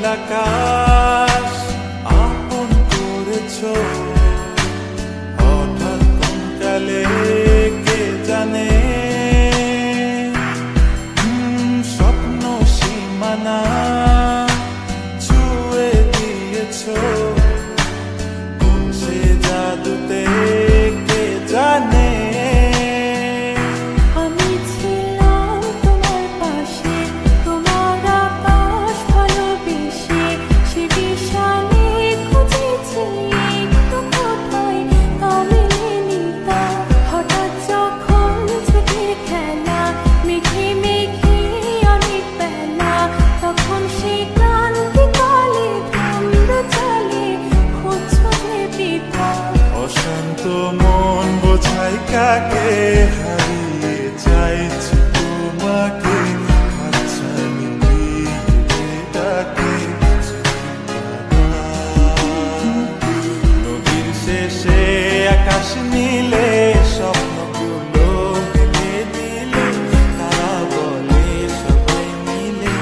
আকাশ আপন করেছো হঠাৎ কোন কালে কে জানে স্বপ্ন সীমানা ছুঁয়ে দিয়েছো কোন সে জাদুতে কে জানে অশান্ত মন বোঝাই কাকে হারিয়ে চাইছি তোমাকে খাচ্ছানি ডাকে নদীর শেষে আকাশ নীলে স্বপ্নগুলো মিলে দিলে তারা বলে সবাই মিলে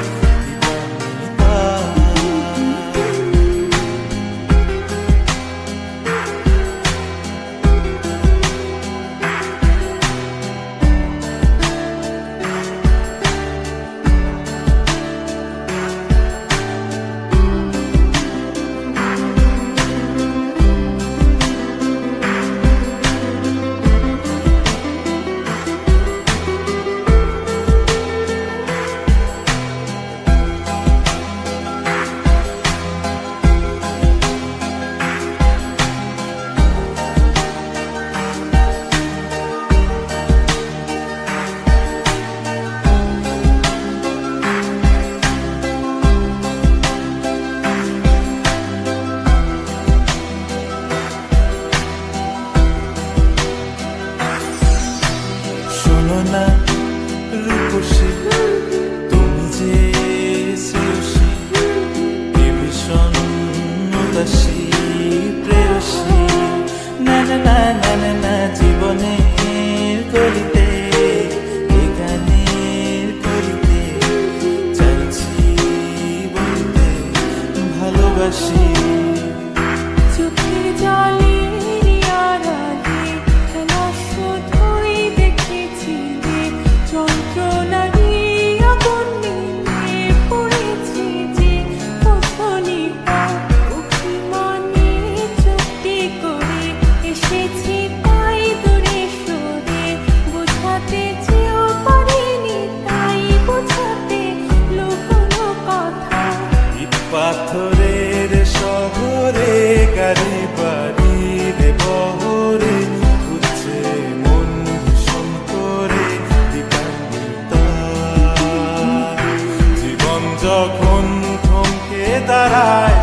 না রূপসী তুমি যে শ্রেয়সী কে ভীষণ উদাসী প্রেয়সী না না না না না না জীবনের কলিতে এই গানের কলিতে চাইছি বলতে ভালোবাসি চোখের জলে পাথরের শহরে গাড়ি বাড়ির বহরে ঘুরছে মন ভীষণ করে জীবন যখন থমকে দাঁড়ায়